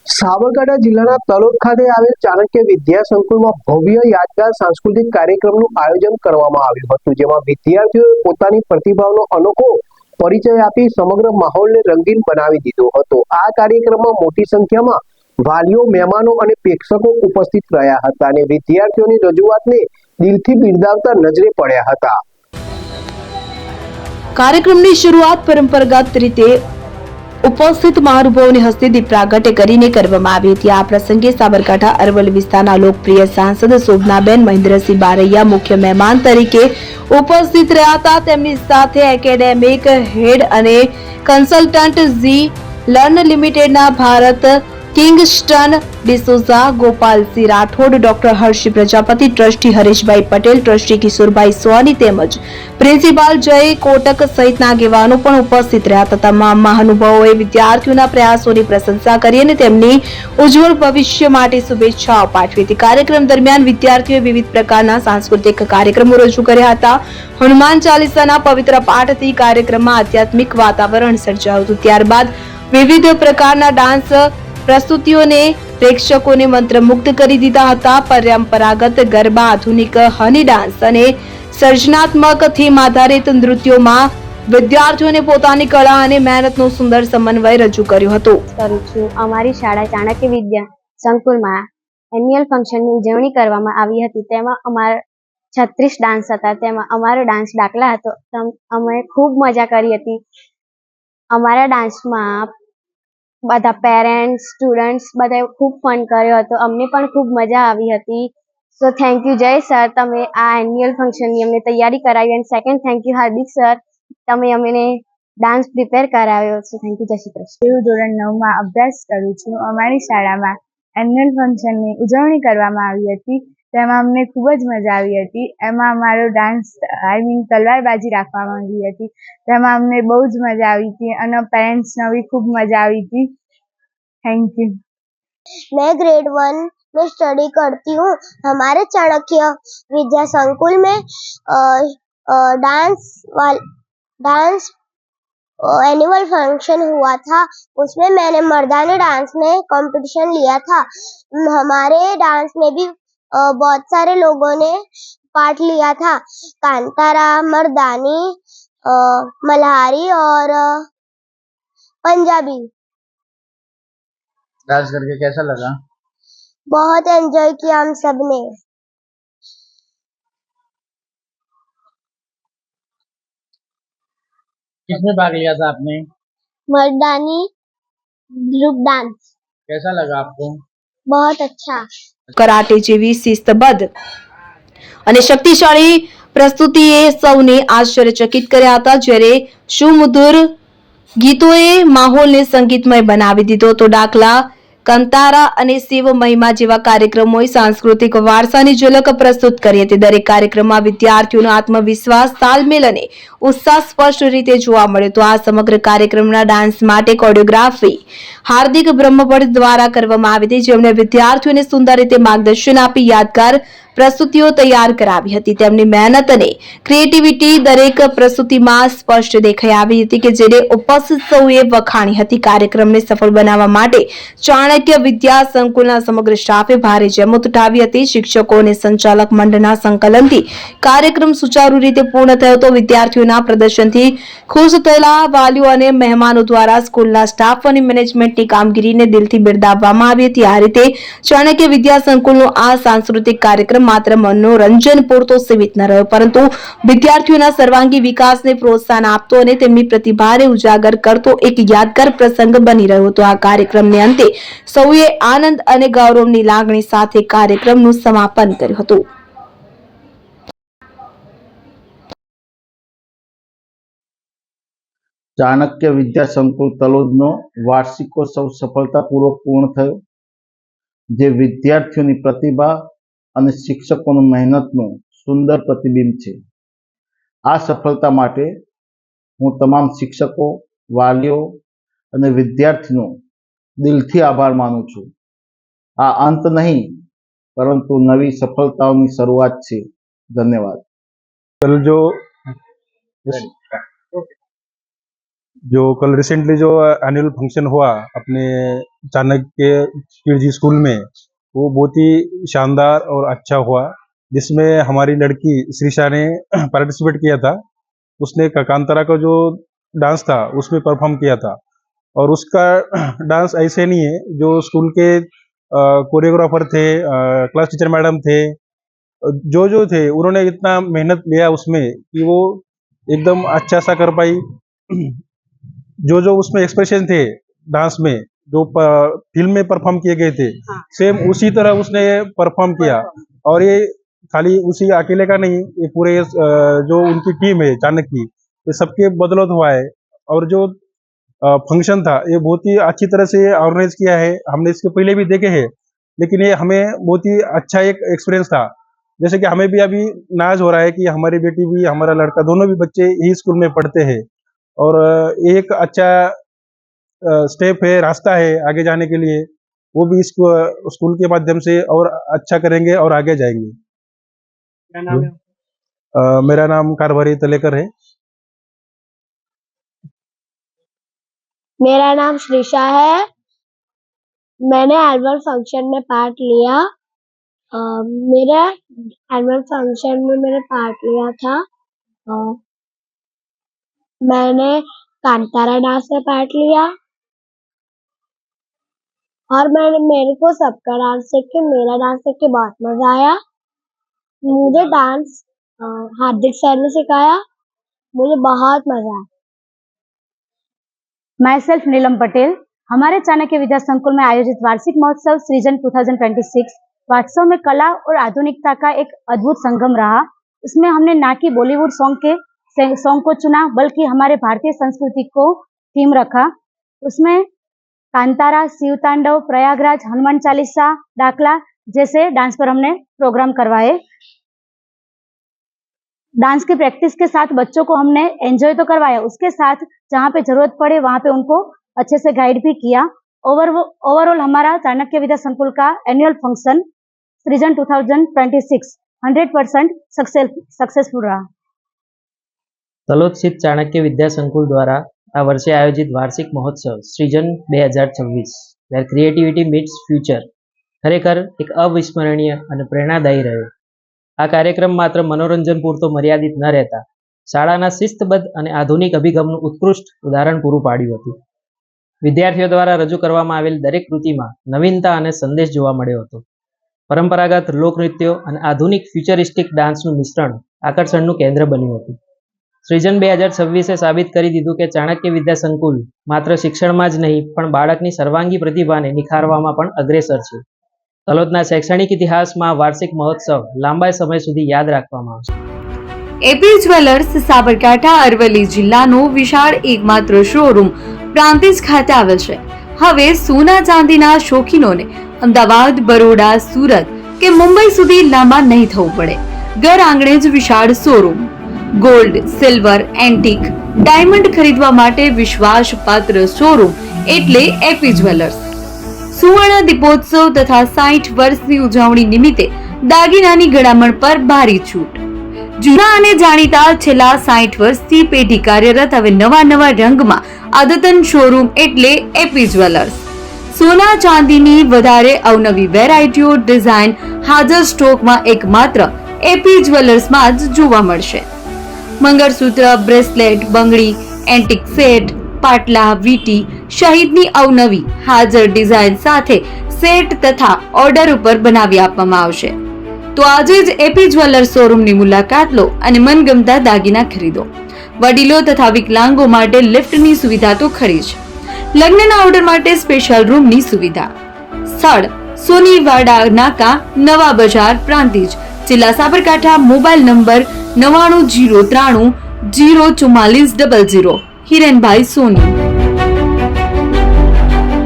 સાબરકાંઠા જિલ્લાના તલોદ ખાતે આવેલ ચાણક્ય વિદ્યા સંકુલમાં ભવ્ય યાદગાર સાંસ્કૃતિક કાર્યક્રમનું આયોજન કરવામાં આવ્યું હતું, જેમાં વિદ્યાર્થીઓએ પોતાની પ્રતિભાનો અનોખો પરિચય આપી સમગ્ર માહોલને રંગીન બનાવી દીધો હતો। આ કાર્યક્રમમાં મોટી સંખ્યામાં વાલીઓ, મહેમાનો અને પ્રેક્ષકો ઉપસ્થિત રહ્યા હતા અને વિદ્યાર્થીઓની રજૂઆતને દિલથી બિરદાવતા નજરે પડ્યા હતા। કાર્યક્રમની શરૂઆત પરંપરાગત રીતે ઉપસ્થિત મહાનુભાવોની હસ્તે દીપ પ્રાગટ્ય કરીને કરવામાં આવી હતી। આ પ્રસંગે સાબરકાંઠા અરવલ્લી વિસ્તારના લોકપ્રિય સાંસદ શોભનાબેન મહેન્દ્રસિંહ બારૈયા મુખ્ય મહેમાન તરીકે ઉપસ્થિત રહ્યા હતા। તેમની સાથે એકેડેમિક હેડ અને કન્સલ્ટન્ટ ઝી લર્ન લિમિટેડના ભારત કિંગસ્ટન ડિસોઝા, ગોપાલસિંહ રાઠોડ, ડોક્ટર હર્ષ પ્રજાપતિ, ટ્રસ્ટી હરેશભાઈ પટેલ, ટ્રસ્ટી કિશોરભાઈ સોની તેમજ પ્રિન્સિપાલ જય કોટક સહિતના આગેવાનો પણ ઉપસ્થિત રહ્યા હતા। તમામ મહાનુભાવોએ વિદ્યાર્થીઓના પ્રયાસોની પ્રશંસા કરી અને તેમની ઉજ્જવળ ભવિષ્ય માટે શુભેચ્છાઓ પાઠવી હતી। કાર્યક્રમ દરમિયાન વિદ્યાર્થીઓએ વિવિધ પ્રકારના સાંસ્કૃતિક કાર્યક્રમો રજૂ કર્યા હતા। હનુમાન ચાલીસાના પવિત્ર પાઠથી કાર્યક્રમમાં આધ્યાત્મિક વાતાવરણ સર્જાયું હતું। ત્યારબાદ વિવિધ પ્રકારના ડાન્સ પ્રસ્તુતિઓને પ્રેક્ષકોને મંત્રમુગ્ધ કરી દીધા હતા। પરંપરાગત ગરબા, આધુનિક હની ડાન્સ અને સર્જનાત્મક થીમ આધારિત નૃત્યોમાં વિદ્યાર્થીઓને પોતાની કળા અને મહેનતનો સુંદર સમન્વય રજૂ કર્યો હતો। કરું છું। અમારી શાળા ચાણક્ય વિદ્યા સંકુલમાં એન્યુઅલ ફંક્શનની ઉજવણી કરવામાં આવી હતી। તેમાં અમારા 36 ડાન્સ હતા। તેમાં અમારો ડાન્સ દાખલા હતો। અમે ખૂબ મજા કરી હતી। અમારા ડાન્સમાં બધા પેરેન્ટ્સ, સ્ટુડન્ટ્સ બધાએ ખૂબ ફન કર્યો હતો। અમને પણ ખૂબ મજા આવી હતી। સો થેન્ક યુ જય સર, તમે આ એન્યુઅલ ફંક્શનની અમને તૈયારી કરાવી। And second thank you Hardik sir, તમે અમને ડાન્સ પ્રિપેર કરાવ્યો। સો થેન્ક યુ, જય શ્રી કૃષ્ણ। હું ધોરણ 9માં અભ્યાસ કરું છું। અમારી શાળામાં એન્યુઅલ ફંક્શનની ઉજવણી કરવામાં આવી હતી। તેમાં અમને ખૂબ જ મજા આવી હતી। એમાં અમારો ડાન્સ તલવારબાજી રાખવામાં આવી હતી। તેમાં અમને બહુ જ મજા આવી હતી અને પેરેન્ટ્સને બી ખૂબ મજા આવી હતી। Thank you. मैं ग्रेड 1 में स्टडी करती हूँ। हमारे चाणक्य विद्या संकुल में डांस एनुअल फंक्शन हुआ था। उसमें मैंने मर्दानी डांस में कंपटीशन लिया था। हमारे डांस में भी बहुत सारे लोगों ने पार्ट लिया था। कांतारा, मर्दानी, मल्हारी और पंजाबी। डांस करके कैसा लगा? बहुत एंजॉय किया हम सब ने। किसमें भाग लिया था आपने? मर्दानी ग्रुप डांस। कैसा लगा आपको? बहुत अच्छा। કરાટે જેવી શિસ્તબદ્ધ અને શક્તિશાળી પ્રસ્તુતિએ સૌને આશ્ચર્યચકિત કર્યા હતા। જ્યારે સુમધુર ગીતોએ માહોલને સંગીતમય બનાવી દીધો તો દાખલા, કંતારા અને શિવ મહિમા જેવા કાર્યક્રમોએ સાંસ્કૃતિક વારસાની ઝલક પ્રસ્તુત કરી હતી। દરેક કાર્યક્રમમાં વિદ્યાર્થીઓનો આત્મવિશ્વાસ, તાલમેલ અને ઉત્સાહ સ્પષ્ટ રીતે જોવા મળ્યો હતો। આ સમગ્ર કાર્યક્રમના ડાન્સ માટે કોરિયોગ્રાફી હાર્દિક બ્રહ્મભટ્ટ દ્વારા કરવામાં આવી હતી, જેમણે વિદ્યાર્થીઓને સુંદર રીતે માર્ગદર્શન આપી યાદગાર પ્રસ્તુતિઓ તૈયાર કરાવી હતી। તેમની મહેનત અને ક્રિએટિવિટી દરેક પ્રસ્તુતિમાં સ્પષ્ટ દેખાઈ આવી હતી કે જેને ઉપસ્થિત સૌએ વખાણી હતી। કાર્યક્રમને સફળ બનાવવા માટે ચાણક્ય વિદ્યા સંકુલના સમગ્ર સ્ટાફે ભારે જહેમત ઉઠાવી હતી। શિક્ષકો અને સંચાલક મંડળના સંકલનથી કાર્યક્રમ સુચારુ રીતે પૂર્ણ થયો હતો। વિદ્યાર્થીઓના પ્રદર્શનથી ખુશ થયેલા વાલીઓ અને મહેમાનો દ્વારા સ્કૂલના સ્ટાફ અને મેનેજમેન્ટની કામગીરીને દિલથી બિરદાવવામાં આવી હતી। આ રીતે ચાણક્ય વિદ્યા સંકુલનો આ સાંસ્કૃતિક કાર્યક્રમ માત્ર મનોરંજન પૂરતો સીમિત ન રહ્યો, પરંતુ વિદ્યાર્થીઓના સર્વાંગી વિકાસને પ્રોત્સાહન આપતો અને તેમની પ્રતિભાને ઉજાગર કરતો એક યાદગાર પ્રસંગ બની રહ્યો હતો। આ કાર્યક્રમને અંતે સૌએ આનંદ અને ગૌરવની લાગણી સાથે કાર્યક્રમનું સમાપન કર્યું હતું। ચાણક્ય વિદ્યા સંકુલ તલોદનો વાર્ષિકોત્સવ સફળતાપૂર્વક પૂર્ણ થયો, જે વિદ્યાર્થીઓની પ્રતિભા અને શિક્ષકોની મહેનતનું સુંદર પ્રતિબિંબ છે। આ સફળતા માટે હું તમામ શિક્ષકો, વાલીઓ અને વિદ્યાર્થીઓનો દિલથી આભાર માનું છું। આ અંત નહીં, પરંતુ નવી સફળતાઓની શરૂઆત છે। ધન્યવાદ। जो जो कल रिसेंटली जो एनुअल फंक्शन हुआ अपने चाणक्य किडजी स्कूल में, वो बहुत ही शानदार और अच्छा हुआ, जिसमें हमारी लड़की श्रीषा ने पार्टिसिपेट किया था। उसने कांतारा का जो डांस था उसमें परफॉर्म किया था, और उसका डांस ऐसे नहीं है, जो स्कूल के कोरियोग्राफर थे, क्लास टीचर मैडम थे, जो थे, उन्होंने इतना मेहनत लिया उसमें कि वो एकदम अच्छा सा कर पाई। जो उसमें एक्सप्रेशन थे डांस में, जो फिल्म में परफॉर्म किए गए थे, सेम उसी तरह उसने परफॉर्म किया। और ये खाली उसी अकेले का नहीं, ये पूरे जो उनकी टीम है चाणक्य की, ये सबके बदौलत हुआ है। और जो फंक्शन था ये बहुत ही अच्छी तरह से ऑर्गेनाइज किया है। हमने इसके पहले भी देखे हैं, लेकिन ये हमें बहुत ही अच्छा एक एक्सपीरियंस था। जैसे कि हमें भी अभी नाज हो रहा है कि हमारी बेटी भी, हमारा लड़का, दोनों भी बच्चे यही स्कूल में पढ़ते हैं, और एक अच्छा स्टेप है, रास्ता है आगे जाने के लिए। वो भी इस स्कूल के माध्यम से और अच्छा करेंगे और आगे जाएंगे। क्या नाम है? मेरा नाम कारभारी तलेकर है। मेरा नाम श्रीषा है। मैंने एनुअल फंक्शन में पार्ट लिया। मेरा एनुअल फंक्शन में मैंने पार्ट लिया था। मैंने कांतारा डांस में पार्ट लिया, और मेरे को सबका डांस देख के, मेरा डांस देख के बहुत मजा आया। मुझे डांस हार्दिक सर ने सिखाया, मुझे बहुत मजा आया। माई सेल्फ नीलम पटेल। हमारे चाणक्य विद्या संकुल में आयोजित वार्षिक महोत्सव सृजन 2026 वास्तव में कला और आधुनिकता का एक अद्भुत संगम रहा। उसमें हमने ना कि बॉलीवुड सॉन्ग को चुना, बल्कि हमारे भारतीय संस्कृति को थीम रखा। उसमें कांतारा, शिव तांडव, प्रयागराज, हनुमान चालीसा, डाकला जैसे डांस पर हमने प्रोग्राम करवाए। डांस की प्रैक्टिस के साथ बच्चों को हमने एंजॉय तो करवाया, उसके साथ जहाँ पे जरूरत पड़े वहाँ पे उनको अच्छे से गाइड भी किया। ओवरऑल हमारा चाणक्य विद्या संकुल का एनुअल फंक्शन सृजन 2026 100% सक्सेसफुल रहा। તલોદ સ્થિત ચાણક્ય વિદ્યા સંકુલ દ્વારા આ વર્ષે આયોજિત વાર્ષિક મહોત્સવ સૃજન 2026 વેર ક્રિએટિવિટી મીટ્સ ફ્યુચર ખરેખર એક અવિસ્મરણીય અને પ્રેરણાદાયી રહ્યો। આ કાર્યક્રમ માત્ર મનોરંજન પૂરતો મર્યાદિત ન રહેતા શાળાના શિસ્તબદ્ધ અને આધુનિક અભિગમનું ઉત્કૃષ્ટ ઉદાહરણ પૂરું પાડ્યું હતું। વિદ્યાર્થીઓ દ્વારા રજૂ કરવામાં આવેલ દરેક કૃતિમાં નવીનતા અને સંદેશ જોવા મળ્યો હતો। પરંપરાગત લોકનૃત્યો અને આધુનિક ફ્યુચરિસ્ટિક ડાન્સનું મિશ્રણ આકર્ષણનું કેન્દ્ર બન્યું હતું। સૃજન 2026 સાબિત કરી દીધું કે ચાણક્ય વિદ્યા સંકુલ માત્ર શિક્ષણમાં જ નહીં પણ બાળકની સર્વાંગી પ્રતિભાને નિખારવામાં પણ અગ્રેસર છે। તલોદના શૈક્ષણિક ઇતિહાસમાં વાર્ષિક મહોત્સવ લાંબા સમય સુધી યાદ રાખવામાં આવશે। એપી જ્વેલર્સ સાબરકાંઠા અરવલ્લી જિલ્લાનો વિશાળ એકમાત્ર શોરૂમ પ્રાંતિજ ખાતે આવેલ છે। હવે સોના ચાંદીના શોખીનોને અમદાવાદ, બરોડા, સુરત કે મુંબઈ સુધી લાંબા નહીં થવું પડે। ઘર આંગણે જ વિશાળ showroom. Gold, silver, antique, diamond ખરીદવા માટે વિશ્વાસપાત્ર શોરૂમ એટલે એપી જ્વેલર્સ। સુવર્ણ દીપોત્સવ તથા 60 વર્ષની ઉજવણી નિમિત્તે દાગીનાની ગળામણ પર ભારી છૂટ। જૂના અને જાણીતા છેલ્લા 60 વર્ષથી પેઢી કાર્યરત હવે નવા રંગમાં અદ્યતન શોરૂમ એટલે એપી જ્વેલર્સ। સોના ચાંદીની વધારે અવનવી વેરાયટીઓ, ડિઝાઇન હાજર સ્ટોકમાં એકમાત્ર એપી જ્વેલર્સમાં જ જોવા મળશે। મંગળસૂત્ર, બ્રેસલેટ, બંગડી, એન્ટિક સેટ, પાટલા, વીટી સહિતની અવનવી હાજર ડિઝાઇન સાથે સેટ તથા ઓર્ડર ઉપર બનાવી આપવામાં આવશે। તો આજે જ એપી જ્વેલર્સ શોરૂમની મુલાકાત લો અને મનગમતા દાગીના ખરીદો। વડીલો તથા વિકલાંગો માટે લિફ્ટની સુવિધા તો ખરી જ, લગ્નના ઓર્ડર માટે સ્પેશિયલ રૂમની સુવિધા। સ્થળ સોનીવાડા નાકા, નવા બજાર, પ્રાંતિજ, જિલ્લા સાબરકાંઠા। Mobile number 9903 04400। હિરેનભાઈ સોની।